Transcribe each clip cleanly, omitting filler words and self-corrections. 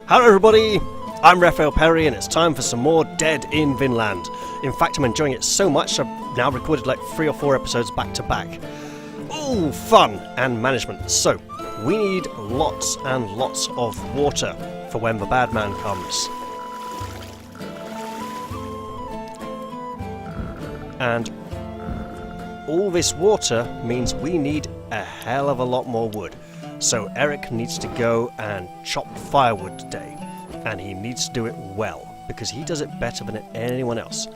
Hello everybody, I'm Raphael Perry and it's time for some more Dead in Vinland. In fact, I'm enjoying it so much I've now recorded like 3 or 4 episodes back to back. Ooh, fun and management. So, we need lots and lots of water for when the bad man comes. And all this water means we need a hell of a lot more wood. So Eric needs to go and chop firewood today, and he needs to do it well, because he does it better than anyone else.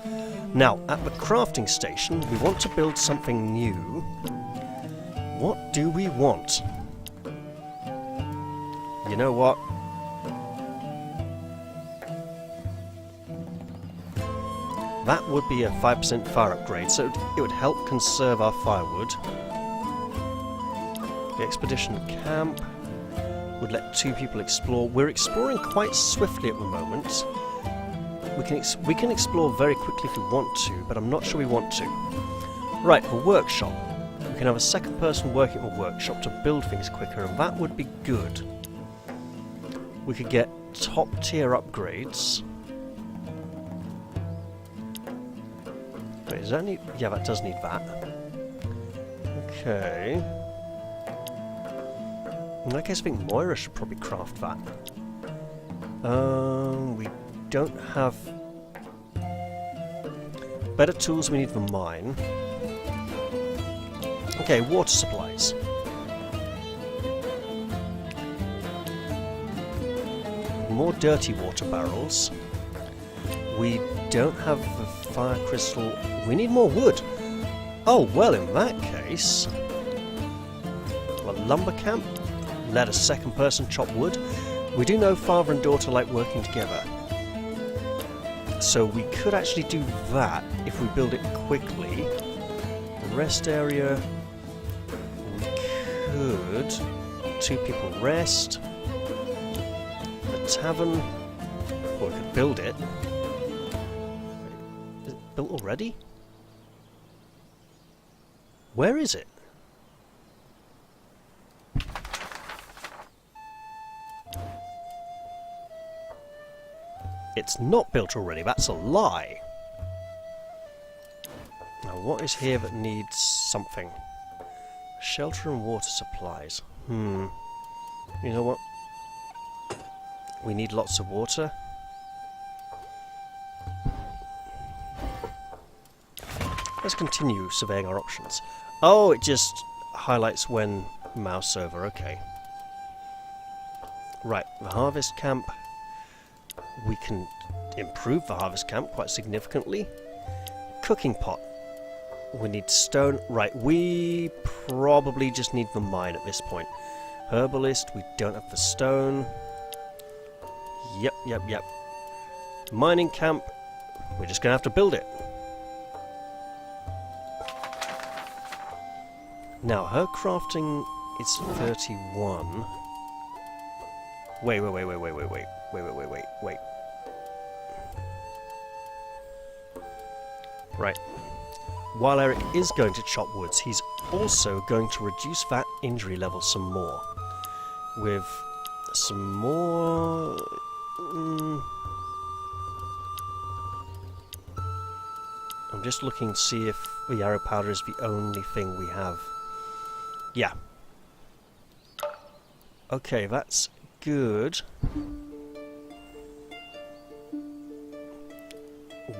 Now, at the crafting station, we want to build something new. What do we want? You know what? That would be a 5% fire upgrade, so it would help conserve our firewood. The expedition camp would let 2 people explore. We're exploring quite swiftly at the moment. We can explore very quickly if we want to, but I'm not sure we want to. Right, the workshop. We can have a second person working at the workshop to build things quicker, and that would be good. We could get top tier upgrades. Wait, does that need... Yeah, that does need that. Okay. In that case, I think Moira should probably craft that. We don't have... Better tools, we need the mine. Okay, water supplies. More dirty water barrels. We don't have the fire crystal. We need more wood. Oh, well, in that case... A lumber camp? Let a second person chop wood. We do know father and daughter like working together. So we could actually do that if we build it quickly. Rest area. We could... 2 people rest. A tavern. Or we could build it. Is it built already? Where is it? It's not built already, that's a lie. Now what is here that needs something? Shelter and water supplies. You know what? We need lots of water. Let's continue surveying our options. Oh, it just highlights when mouse over, okay. Right, the harvest camp. We can improve the harvest camp quite significantly. Cooking pot. We need stone. Right, we probably just need the mine at this point. Herbalist, we don't have the stone. Yep. Mining camp. We're just going to have to build it. Now, her crafting is 31. Wait. Right. While Eric is going to chop woods, he's also going to reduce that injury level some more. With some more... I'm just looking to see if the arrow powder is the only thing we have. Yeah. Okay, that's good.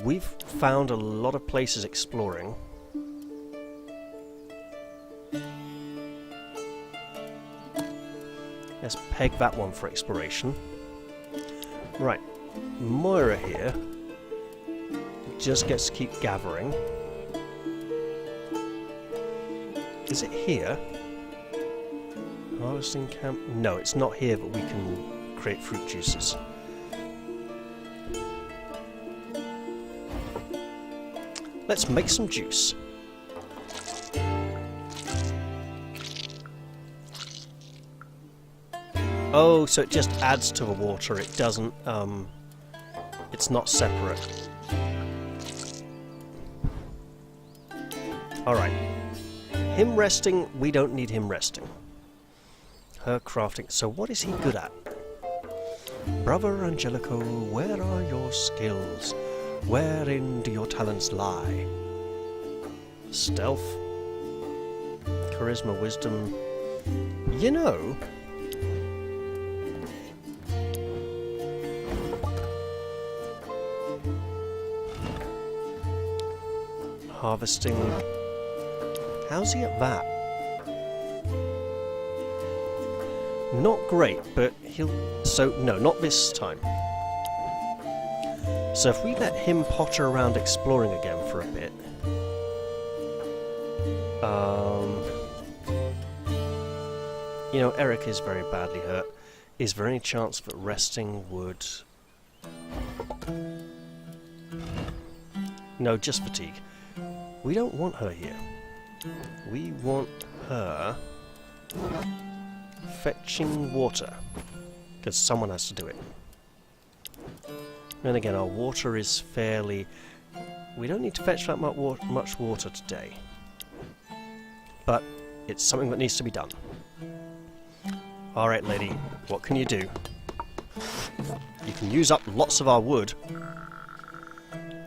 We've found a lot of places exploring. Let's peg that one for exploration. Right, Moira here just gets to keep gathering. Is it here? Harvesting camp? No, it's not here, but we can create fruit juices. Let's make some juice. Oh, so it just adds to the water. It doesn't, it's not separate. Alright. Him resting, we don't need him resting. Her crafting. So what is he good at? Brother Angelico, where are your skills? Wherein do your talents lie? Stealth? Charisma, wisdom... You know... Harvesting... How's he at that? Not great, but he'll... So, no, not this time. So if we let him potter around exploring again for a bit... You know, Eric is very badly hurt. Is there any chance that resting would... No, just fatigue. We don't want her here. We want her... fetching water. Because someone has to do it. And again, our water is fairly... We don't need to fetch that much water today. But it's something that needs to be done. Alright, lady, what can you do? You can use up lots of our wood.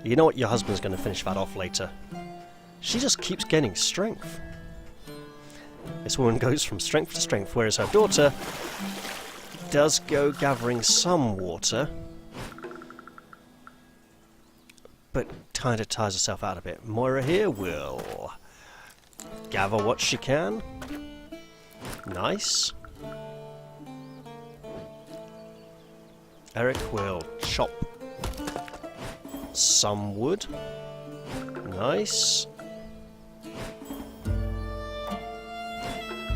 You know what? Your husband's going to finish that off later. She just keeps gaining strength. This woman goes from strength to strength, whereas her daughter does go gathering some water, but kind of tires herself out a bit. Moira here will gather what she can. Nice. Eric will chop some wood. Nice.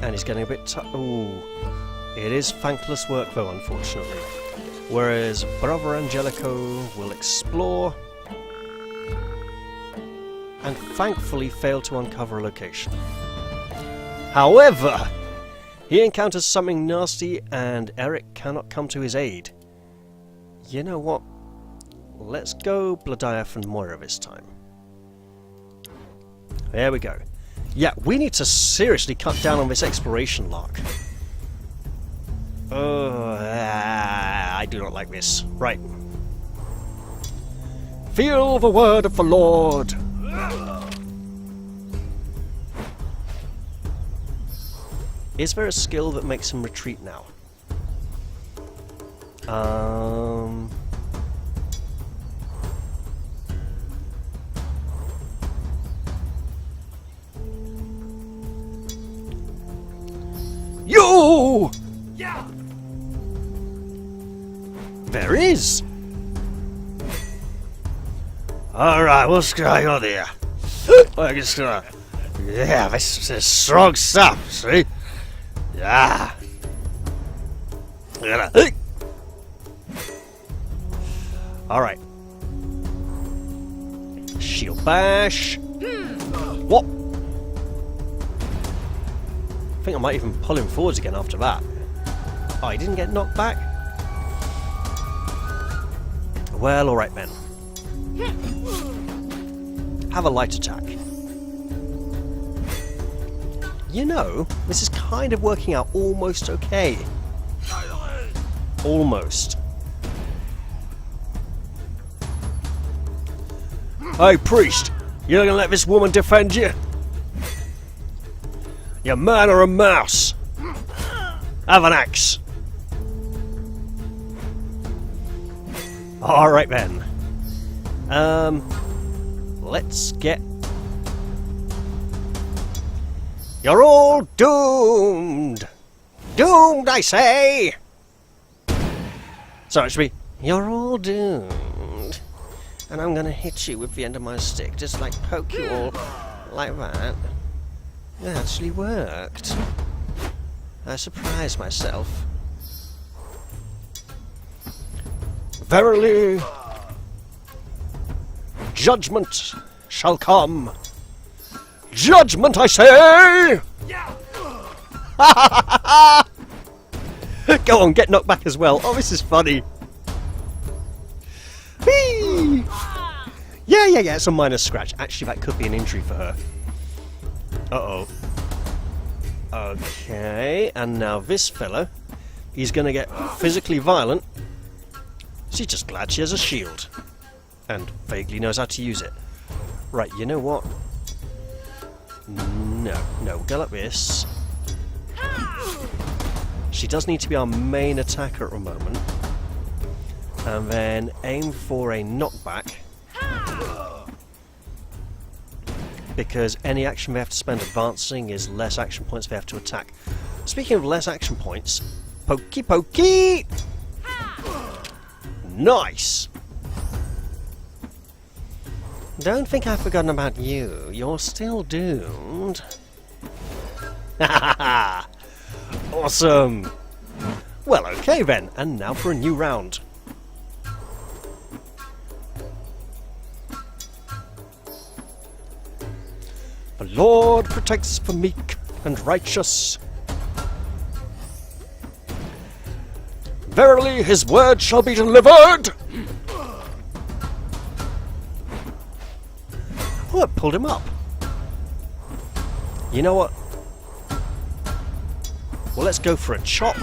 And he's getting a bit ooh. It is thankless work though, unfortunately. Whereas Brother Angelico will explore and thankfully fail to uncover a location. However, he encounters something nasty and Eric cannot come to his aid. You know what? Let's go Bladiath and Moira this time. There we go. Yeah, we need to seriously cut down on this exploration lark. I do not like this. Right. Feel the word of the Lord. Is there a skill that makes him retreat now? You! Yeah. There is. All right, we'll try on there. I just yeah, this is strong stuff. See? Yeah. All right. Shield bash. What? I think I might even pull him forwards again after that. Oh, he didn't get knocked back? Well, alright then. Have a light attack. You know, this is kind of working out almost okay. Almost. Hey, priest! You're not gonna let this woman defend you? You man or a mouse? Have an axe. Alright then. Let's get... You're all doomed! Doomed, I say! Sorry, it should be... You're all doomed. And I'm gonna hit you with the end of my stick, just like poke you all like that. It actually worked. I surprised myself. Verily, judgment shall come. Judgment, I say! Go on, get knocked back as well. Oh, this is funny. Whee! Yeah, it's a minor scratch. Actually, that could be an injury for her. Uh-oh. Okay, and now this fella, he's going to get physically violent She's just glad she has a shield. And vaguely knows how to use it. Right, you know what? No, we'll go like this. She does need to be our main attacker at the moment. And then aim for a knockback. Because any action we have to spend advancing is less action points we have to attack. Speaking of less action points, pokey pokey! Nice! Don't think I've forgotten about you. You're still doomed. Ha ha ha! Awesome! Well, okay then, and now for a new round. The Lord protects the meek and righteous. Verily his word shall be delivered! Oh, it pulled him up. You know what? Well, let's go for a chop.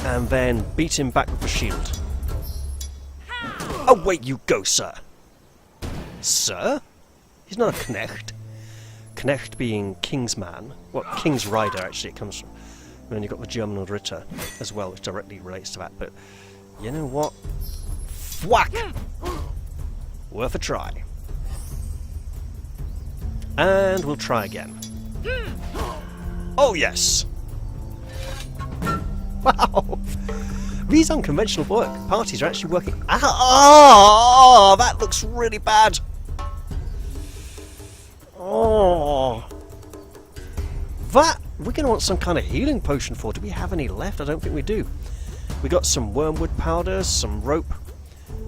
And then beat him back with the shield. Away you go, sir! Sir? He's not a knecht. Knecht being king's man. Well, king's rider, actually, it comes from. And then you've got the German Ritter as well, which directly relates to that. But, you know what? Thwack! Worth a try. And we'll try again. Oh, yes! Wow! These unconventional parties are actually working. Ah! That looks really bad! Oh! That we're going to want some kind of healing potion for. Do we have any left? I don't think we do. We got some wormwood powder, some rope,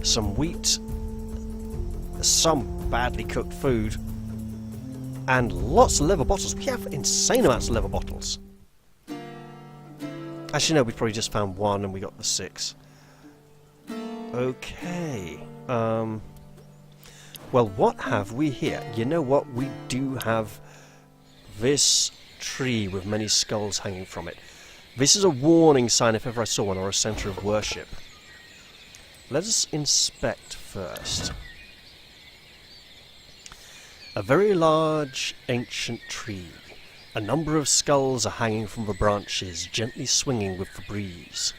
some wheat, some badly cooked food, and lots of leather bottles. We have insane amounts of leather bottles. Actually, no, we probably just found one and we got the 6. Okay. Well, what have we here? You know what? We do have this tree with many skulls hanging from it. This is a warning sign if ever I saw one, or a centre of worship. Let us inspect first. A very large ancient tree. A number of skulls are hanging from the branches, gently swinging with the breeze.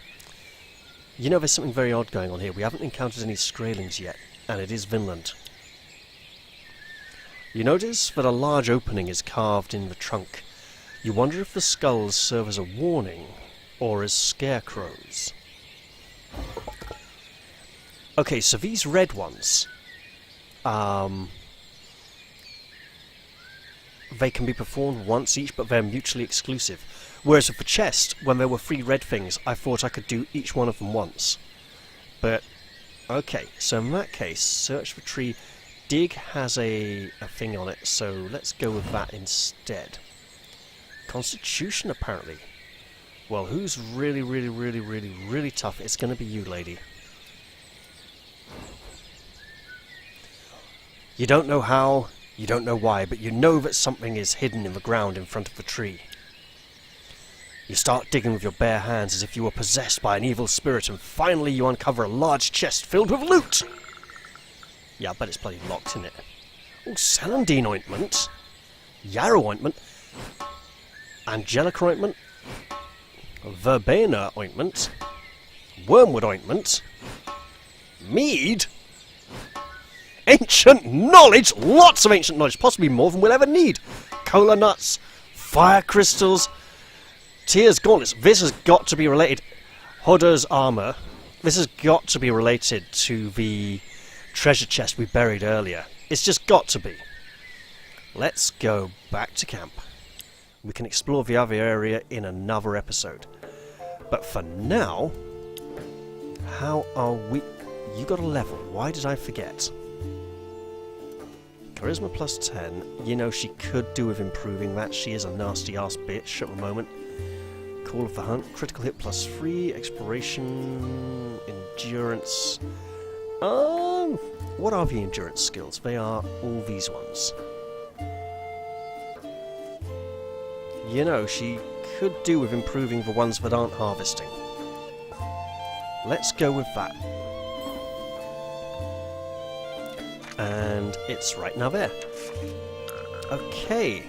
You know, there's something very odd going on here. We haven't encountered any Skraelings yet, and it is Vinland. You notice that a large opening is carved in the trunk. You wonder if the skulls serve as a warning, or as scarecrows. Okay, so these red ones, they can be performed once each, but they're mutually exclusive. Whereas with the chest, when there were 3 red things, I thought I could do each one of them once. But, okay, so in that case, search for tree. Dig has a thing on it, so let's go with that instead. Constitution, apparently. Well, who's really, really, really, really, really tough? It's going to be you, lady. You don't know how, you don't know why, but you know that something is hidden in the ground in front of the tree. You start digging with your bare hands as if you were possessed by an evil spirit, and finally you uncover a large chest filled with loot! Yeah, I bet it's bloody locked in it. Oh, celandine ointment, yarrow ointment, angelica ointment, verbena ointment, wormwood ointment, mead, ancient knowledge, lots of ancient knowledge, possibly more than we'll ever need, cola nuts, fire crystals, tears gauntlets. This has got to be related. Hodder's armour. This has got to be related to the treasure chest we buried earlier. It's just got to be. Let's go back to camp. We can explore the other area in another episode. But for now, how are we... You got a level. Why did I forget? Charisma plus 10. You know, she could do with improving that. She is a nasty ass bitch at the moment. Call of the Hunt. Critical hit plus 3. Exploration. Endurance. What are the endurance skills? They are all these ones. You know, she could do with improving the ones that aren't harvesting. let's go with that. And it's right now there. Okay.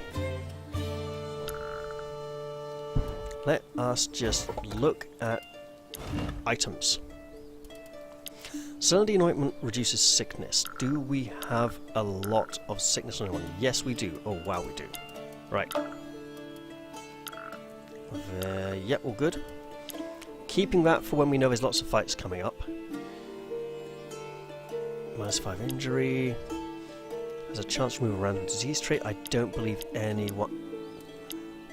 Let us just look at items. Surnadine ointment reduces sickness. Do we have a lot of sickness on anyone? Yes, we do. Oh, wow, we do. Right. Yep, all good. Keeping that for when we know there's lots of fights coming up. -5 injury. There's a chance to move around a disease trait. I don't believe anyone...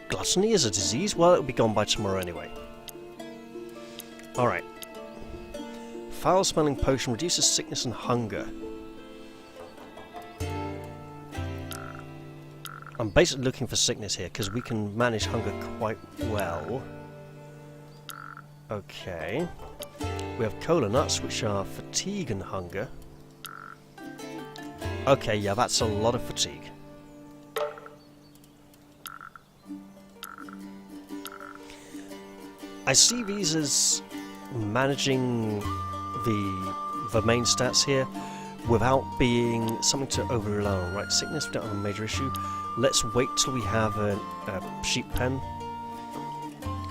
Gluttony is a disease? Well, it'll be gone by tomorrow anyway. Alright. Foul-smelling potion reduces sickness and hunger. I'm basically looking for sickness here, because we can manage hunger quite well. Okay. We have cola nuts, which are fatigue and hunger. Okay, yeah, that's a lot of fatigue. I see these as managing the main stats here without being something to over-rely on. Right, sickness, we don't have a major issue. Let's wait till we have a sheep pen.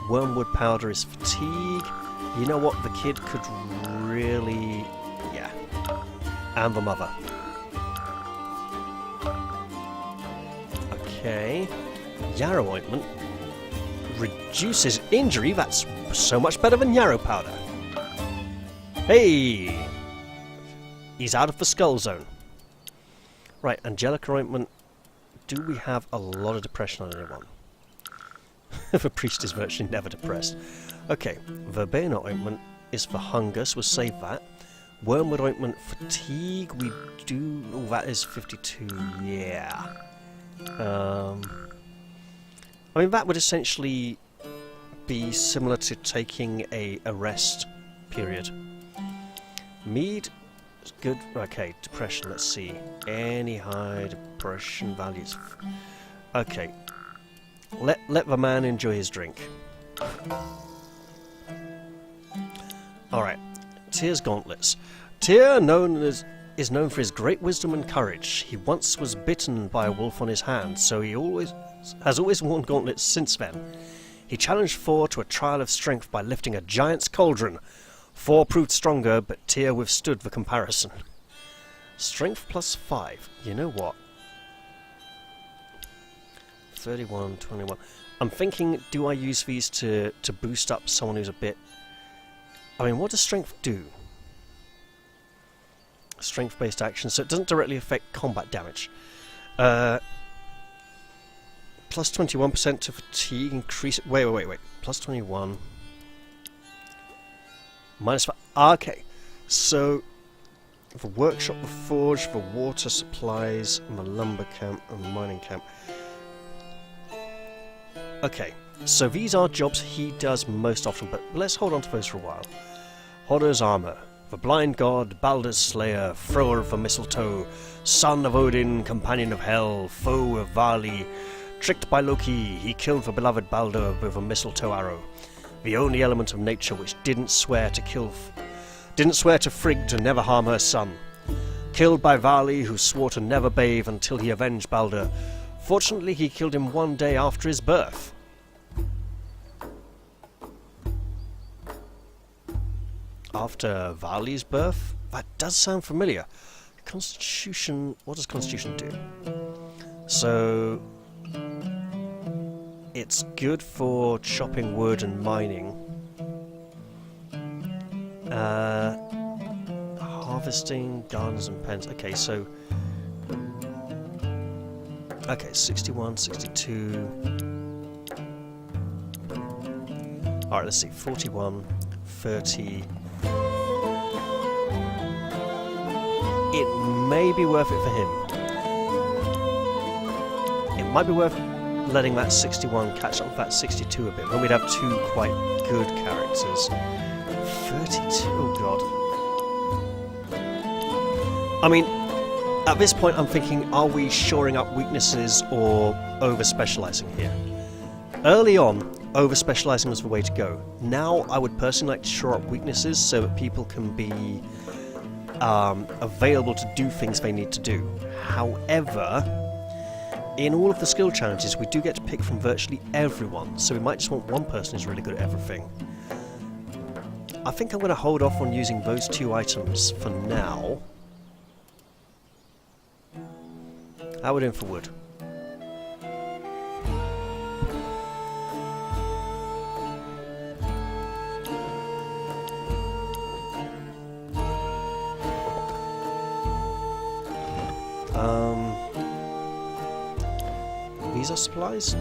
Wormwood powder is fatigue. You know what? The kid could really... yeah. And the mother. Okay. Yarrow ointment reduces injury. That's so much better than yarrow powder. Hey! He's out of the skull zone. Right, Angelica ointment. Do we have a lot of depression on anyone? The priest is virtually never depressed. Okay, verbena ointment is for hunger, so we'll save that. Wormwood ointment, fatigue, we do... oh, that is 52, yeah. I mean, that would essentially be similar to taking a rest period. Mead is good. Okay, depression, let's see. Any high depression values. Okay. Let the man enjoy his drink. Alright. Tyr's gauntlets. Tyr is known for his great wisdom and courage. He once was bitten by a wolf on his hand, so he has always worn gauntlets since then. He challenged Thor to a trial of strength by lifting a giant's cauldron. Thor proved stronger, but Tyr withstood the comparison. Strength plus 5. You know what? 31, 21. I'm thinking, do I use these to boost up someone who's a bit... I mean, what does strength do? Strength-based action, so it doesn't directly affect combat damage. Plus 21% to fatigue, increase... Wait. Plus 21. Minus 5. Okay, so... the workshop, the forge, the water supplies, and the lumber camp, and the mining camp. Okay, so these are jobs he does most often, but let's hold on to those for a while. Hodder's armor. The blind god, Baldur's slayer, thrower of the mistletoe, son of Odin, companion of hell, foe of Vali. Tricked by Loki, he killed the beloved Baldur with a mistletoe arrow. The only element of nature which didn't swear to Frigg to never harm her son. Killed by Vali, who swore to never bathe until he avenged Baldur. Fortunately, he killed him one day after his birth. After Vali's birth? That does sound familiar. Constitution... what does Constitution do? So... it's good for chopping wood and mining. Harvesting, gardens and pens. Okay, so... okay, 61, 62... alright, let's see. 41, 30... it may be worth it for him. It might be worth letting that 61 catch up with that 62 a bit, then we'd have two quite good characters. 32, oh god. I mean, at this point I'm thinking, are we shoring up weaknesses or over-specialising here? Early on, over-specialising was the way to go. Now, I would personally like to shore up weaknesses so that people can be available to do things they need to do. However, in all of the skill challenges, we do get to pick from virtually everyone, so we might just want one person who's really good at everything. I think I'm going to hold off on using those 2 items for now. How are we doing for wood? These are supplies.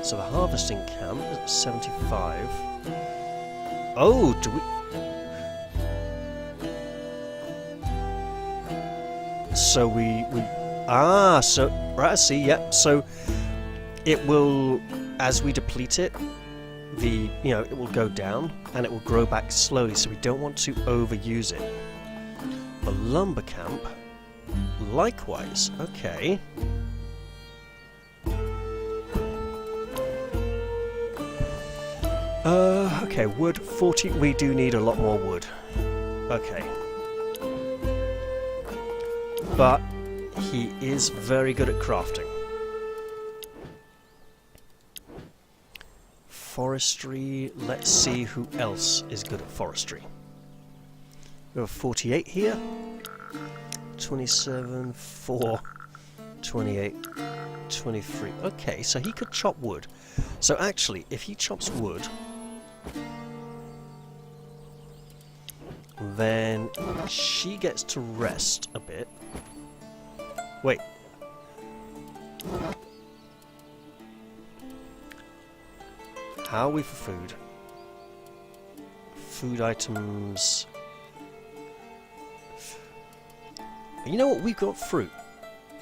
So the harvesting camp is at 75. Oh, do we... So so... Right, I see, yep. So it will, as we deplete it, it will go down and it will grow back slowly, so we don't want to overuse it. The lumber camp, likewise. Okay. Okay, wood, 40, we do need a lot more wood. Okay. But he is very good at crafting. Forestry, let's see who else is good at forestry. We have 48 here. 27, 4, 28, 23. Okay, so he could chop wood. So actually, if he chops wood, then she gets to rest a bit. Wait. How are we for food? Food items. You know what? We've got fruit.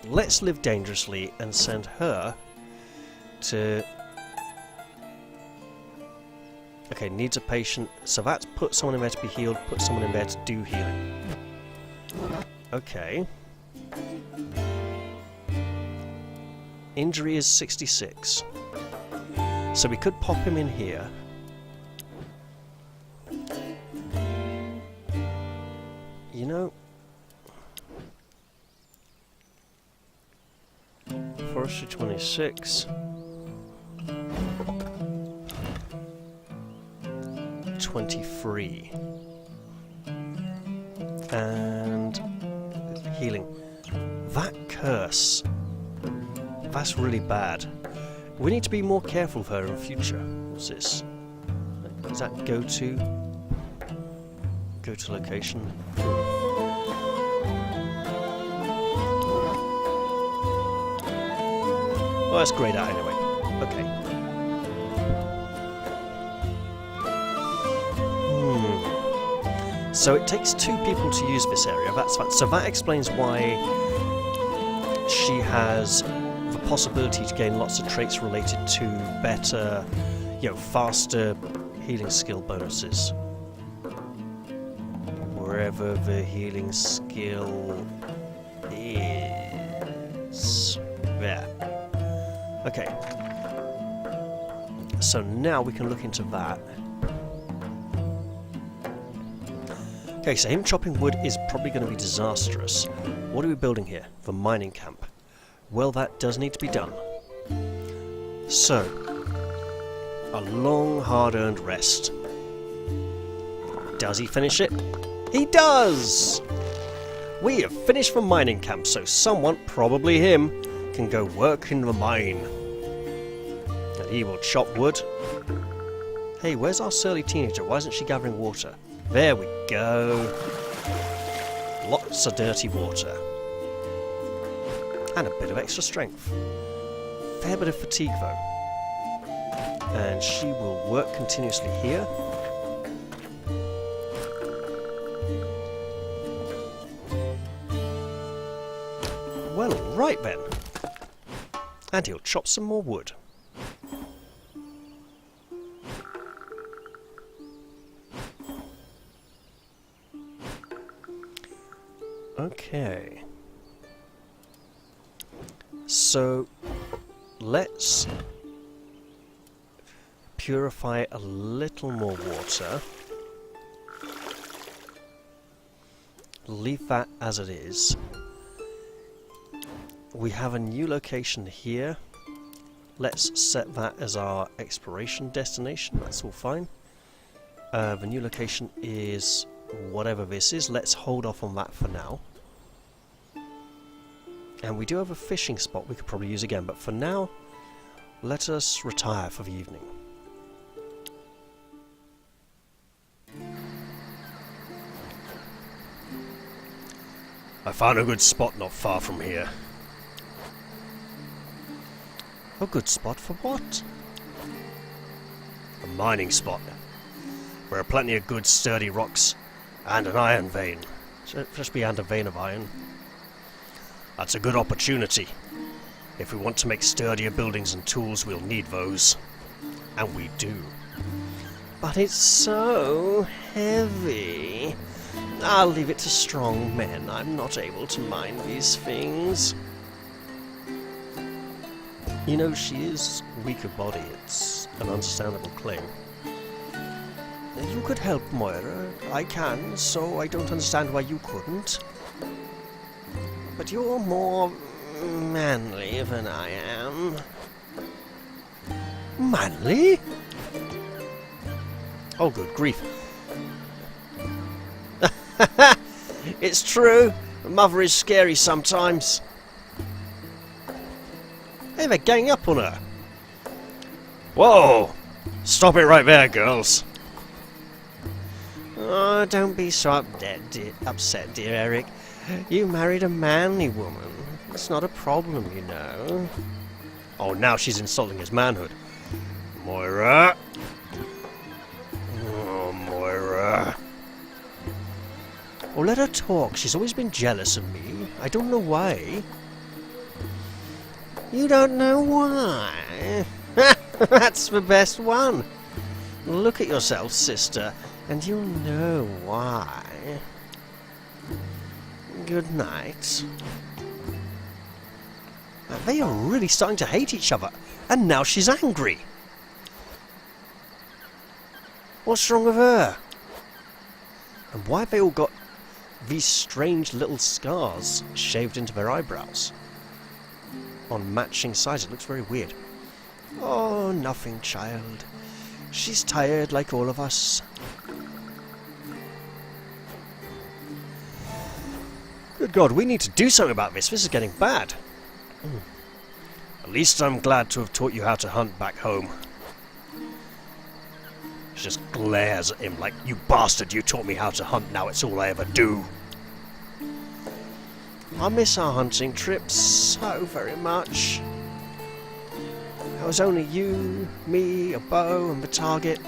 Let's live dangerously and send her to... Okay, needs a patient. So that's put someone in there to be healed, put someone in there to do healing. Okay. Injury is 66. So we could pop him in here. You know... Forestry 26. 23. And healing. That curse. That's really bad. We need to be more careful of her in future. What's this? Is that go to? Go to location. Well, that's grayed out anyway. Okay. So it takes 2 people to use this area. That's fine. So that explains why she has the possibility to gain lots of traits related to better, faster healing skill bonuses. Wherever the healing skill is. There. Okay. So now we can look into that. Okay, so him chopping wood is probably going to be disastrous. What are we building here? The mining camp. Well, that does need to be done. So, a long, hard-earned rest. Does he finish it? He does! We have finished the mining camp, so someone, probably him, can go work in the mine. And he will chop wood. Hey, where's our surly teenager? Why isn't she gathering water? There we go. Lots of dirty water. And a bit of extra strength. Fair bit of fatigue though. And she will work continuously here. Well, right then. And he'll chop some more wood. Okay. So, let's purify a little more water. Leave that as it is. We have a new location here. Let's set that as our exploration destination. That's all fine. The new location is whatever this is. Let's hold off on that for now. And we do have a fishing spot we could probably use again, but for now, let us retire for the evening. I found a good spot not far from here. A good spot for what? A mining spot. There are plenty of good sturdy rocks and an iron vein. Just behind a vein of iron. That's a good opportunity. If we want to make sturdier buildings and tools, we'll need those. And we do. But it's so heavy. I'll leave it to strong men. I'm not able to mine these things. You know, she is weak of body. It's an understandable claim. You could help, Moira. I can, so I don't understand why you couldn't. But you're more manly than I am. Manly? Oh, good grief. It's true. Mother is scary sometimes. Hey, they're ganging up on her. Whoa! Stop it right there, girls. Oh, don't be so upset, dear Eric. You married a manly woman. It's not a problem, you know. Oh, now she's insulting his manhood. Moira. Oh, Moira. Oh, let her talk. She's always been jealous of me. I don't know why. You don't know why? That's the best one. Look at yourself, sister, and you'll know why. Good night. They are really starting to hate each other, and now she's angry. What's wrong with her? And why have they all got these strange little scars shaved into their eyebrows? On matching sides, it looks very weird. Oh, nothing, child. She's tired like all of us. Good God, we need to do something about this. This is getting bad. At least I'm glad to have taught you how to hunt back home. She just glares at him like, you bastard, you taught me how to hunt, now it's all I ever do. I miss our hunting trips so very much. It was only you, me, a bow, and the target.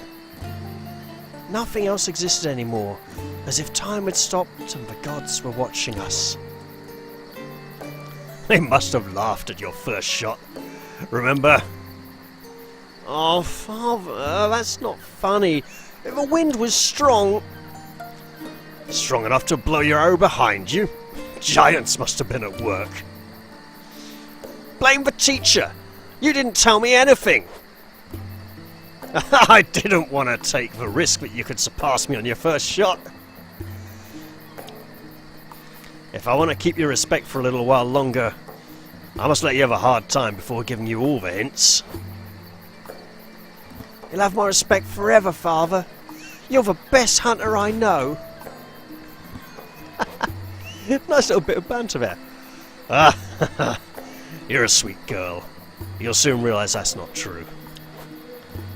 Nothing else existed anymore, as if time had stopped and the gods were watching us. They must have laughed at your first shot, remember? Oh, Father, that's not funny. If the wind was strong... Strong enough to blow your arrow behind you? Giants must have been at work. Blame the teacher! You didn't tell me anything! I didn't want to take the risk that you could surpass me on your first shot. If I want to keep your respect for a little while longer, I must let you have a hard time before giving you all the hints. You'll have my respect forever, Father. You're the best hunter I know. Nice little bit of banter there. Ah, you're a sweet girl. You'll soon realise that's not true.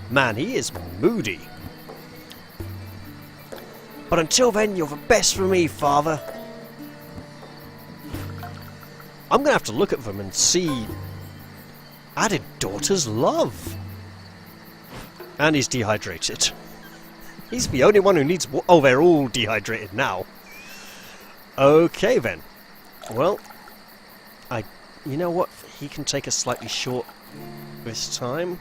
Man, he is moody. But until then, you're the best for me, Father. I'm going to have to look at them and see added daughter's love. And he's dehydrated. He's the only one who needs... Oh, they're all dehydrated now. Okay, then. Well, you know what? He can take us slightly short this time.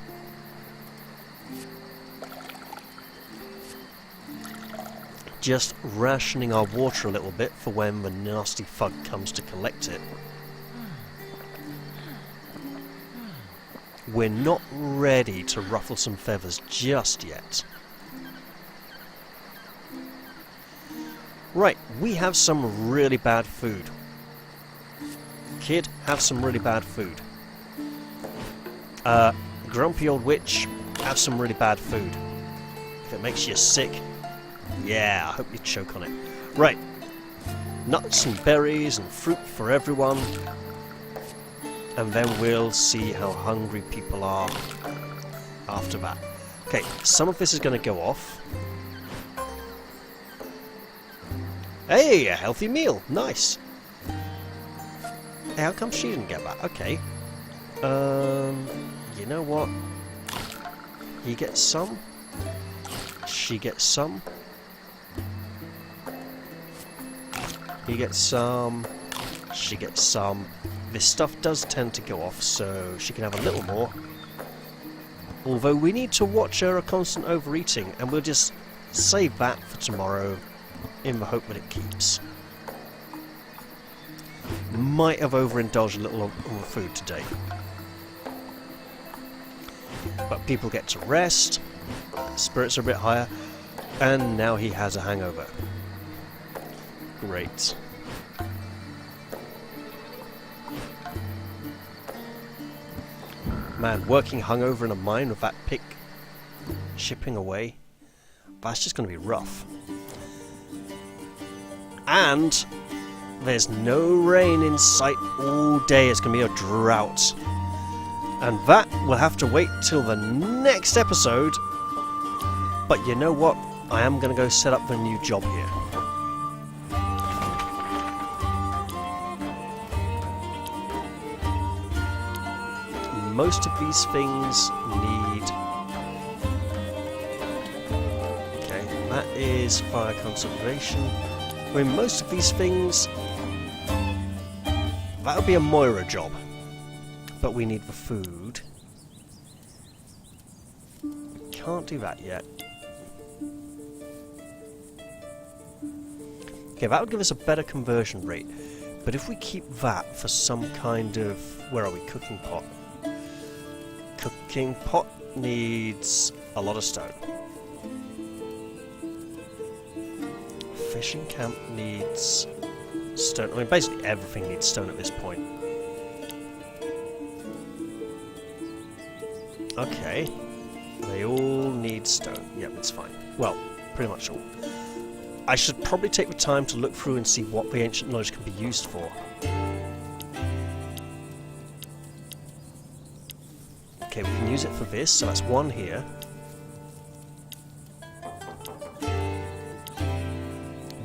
Just rationing our water a little bit for when the nasty thug comes to collect it. we're not ready to ruffle some feathers just yet. Right, we have some really bad food. Kid, have some really bad food. Grumpy old witch, have some really bad food. If it makes you sick, yeah, I hope you choke on it. Right, nuts and berries and fruit for everyone. And then we'll see how hungry people are after that. Okay, some of this is going to go off. Hey, a healthy meal. Nice. Hey, how come she didn't get that? Okay. You know what? He gets some. She gets some. He gets some. She gets some. This stuff does tend to go off, so she can have a little more. Although we need to watch her a constant overeating, and we'll just save that for tomorrow in the hope that it keeps. Might have overindulged a little on the food today. But people get to rest, spirits are a bit higher, and now he has a hangover. Great. Man, working hungover in a mine with that pick chipping away, that's just going to be rough. And there's no rain in sight all day. It's going to be a drought. And that will have to wait till the next episode. But you know what? I am going to go set up the new job here. Most of these things need... Okay, that is fire conservation. I mean, most of these things... That would be a Moira job. But we need the food. We can't do that yet. Okay, that would give us a better conversion rate. But if we keep that for some kind of... Where are we? Cooking pot. Cooking pot needs a lot of stone. Fishing camp needs stone. I mean, basically everything needs stone at this point. Okay. They all need stone. Yep, it's fine. Well, pretty much all. I should probably take the time to look through and see what the ancient knowledge can be used for. Okay, we can use it for this, so that's one here.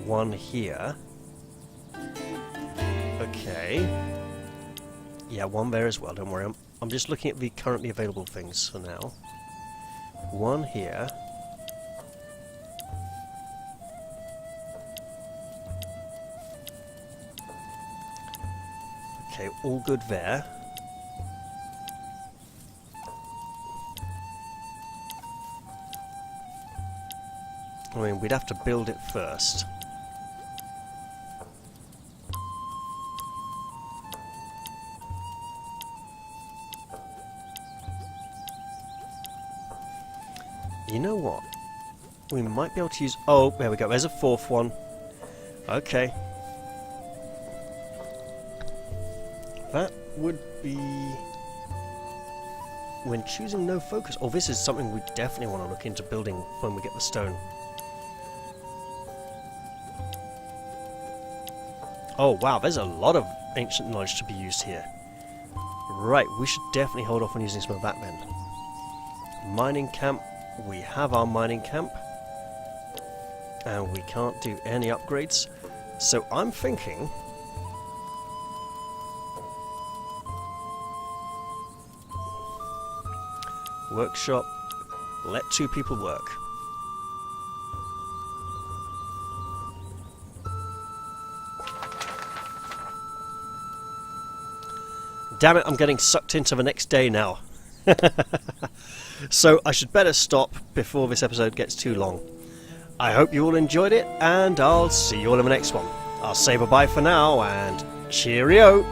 One here. Okay. Yeah, one there as well, don't worry. I'm just looking at the currently available things for now. One here. Okay, all good there. I mean, we'd have to build it first. You know what? We might be able to use... Oh, there we go. There's a fourth one. Okay. That would be... When choosing no focus... Oh, this is something we definitely want to look into building when we get the stone. Oh, wow. There's a lot of ancient knowledge to be used here. Right, we should definitely hold off on using some of that then. Mining camp. We have our mining camp. And we can't do any upgrades. So I'm thinking... Workshop. Let two people work. Damn it, I'm getting sucked into the next day now. So I should better stop before this episode gets too long. I hope you all enjoyed it, and I'll see you all in the next one. I'll say bye-bye for now, and cheerio!